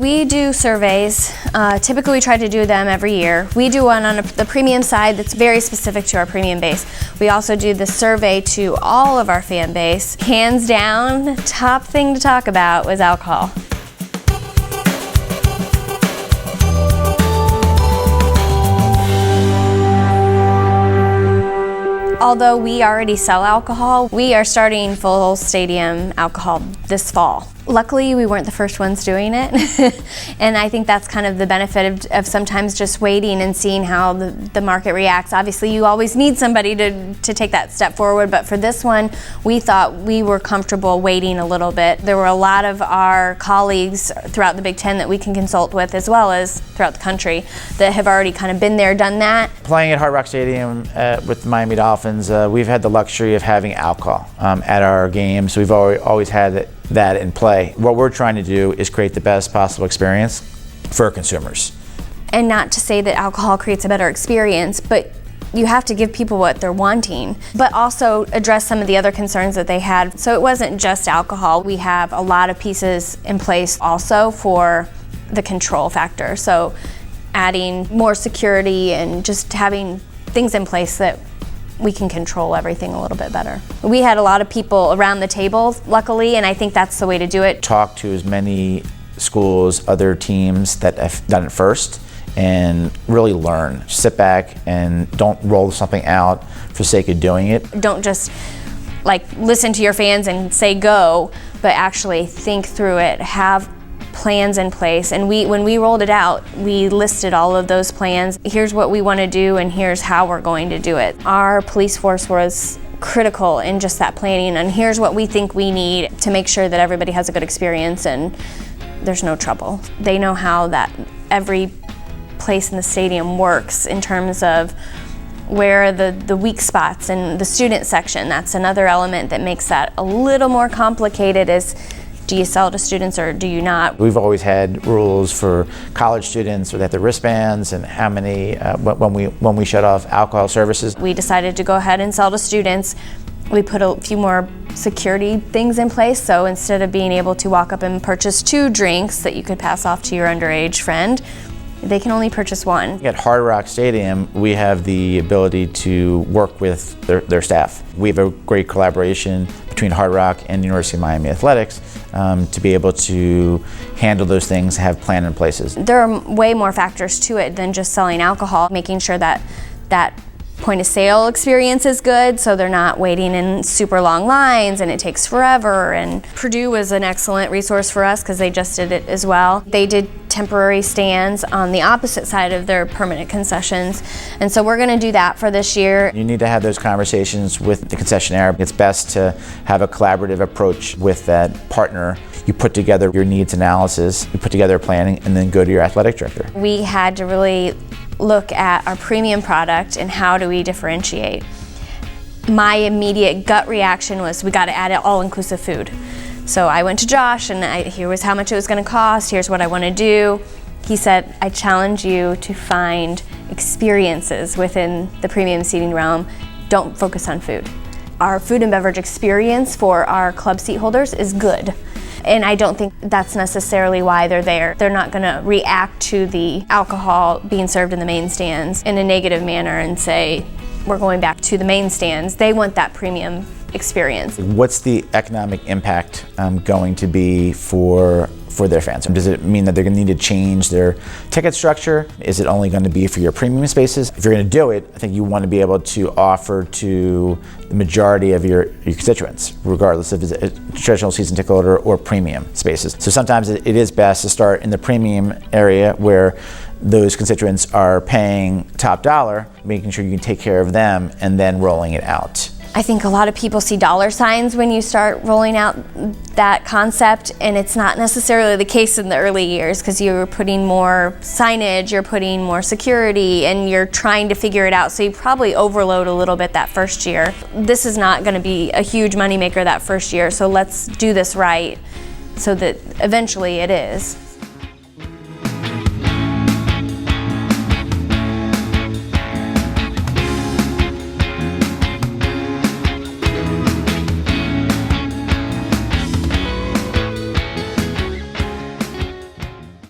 We do surveys. Typically we try to do them every year. We do one on the premium side that's very specific to our premium base. We also do the survey to all of our fan base. Hands down, top thing to talk about was alcohol. Although we already sell alcohol, we are starting full stadium alcohol this fall. Luckily, we weren't the first ones doing it, and I think that's kind of the benefit of sometimes just waiting and seeing how the market reacts. Obviously, you always need somebody to take that step forward, but for this one, we thought we were comfortable waiting a little bit. There were a lot of our colleagues throughout the Big Ten that we can consult with, as well as throughout the country, that have already kind of been there, done that. Playing at Hard Rock Stadium with the Miami Dolphins, we've had the luxury of having alcohol at our games. We've always had that in play. What we're trying to do is create the best possible experience for consumers. And not to say that alcohol creates a better experience, but you have to give people what they're wanting, but also address some of the other concerns that they had. So it wasn't just alcohol. We have a lot of pieces in place also for the control factor. So adding more security and just having things in place that we can control everything a little bit better. We had a lot of people around the table, luckily, and I think that's the way to do it. Talk to as many schools, other teams that have done it first, and really learn. Sit back and don't roll something out for sake of doing it. Don't just listen to your fans and say go, but actually think through it, have plans in place. And when we rolled it out, we listed all of those plans. Here's what we want to do and here's how we're going to do it. Our police force was critical in just that planning, and here's what we think we need to make sure that everybody has a good experience and there's no trouble. They know how that every place in the stadium works in terms of where the weak spots and the student section. That's another element that makes that a little more complicated is, do you sell to students or do you not? We've always had rules for college students where they have the wristbands and how many, when we shut off alcohol services. We decided to go ahead and sell to students. We put a few more security things in place, so instead of being able to walk up and purchase 2 drinks that you could pass off to your underage friend, they can only purchase 1. At Hard Rock Stadium, we have the ability to work with their staff. We have a great collaboration between Hard Rock and the University of Miami Athletics to be able to handle those things, have plan in places. There are way more factors to it than just selling alcohol, making sure that point of sale experience is good, so they're not waiting in super long lines and it takes forever. And Purdue was an excellent resource for us because they just did it as well. They did temporary stands on the opposite side of their permanent concessions, and so we're going to do that for this year. You need to have those conversations with the concessionaire. It's best to have a collaborative approach with that partner. You put together your needs analysis, you put together planning, and then go to your athletic director. We had to really look at our premium product and how do we differentiate. My immediate gut reaction was we got to add all-inclusive food. So I went to Josh and here was how much it was going to cost, here's what I want to do. He said, I challenge you to find experiences within the premium seating realm. Don't focus on food. Our food and beverage experience for our club seat holders is good. And I don't think that's necessarily why they're there. They're not going to react to the alcohol being served in the main stands in a negative manner and say, we're going back to the main stands. They want that premium experience. What's the economic impact going to be for their fans? Does it mean that they're going to need to change their ticket structure? Is it only going to be for your premium spaces? If you're going to do it, I think you want to be able to offer to the majority of your constituents, regardless if it's a traditional season ticket holder or premium spaces. So sometimes it is best to start in the premium area where those constituents are paying top dollar, making sure you can take care of them, and then rolling it out. I think a lot of people see dollar signs when you start rolling out that concept, and it's not necessarily the case in the early years because you're putting more signage, you're putting more security, and you're trying to figure it out, so you probably overload a little bit that first year. This is not going to be a huge moneymaker that first year, so let's do this right so that eventually it is.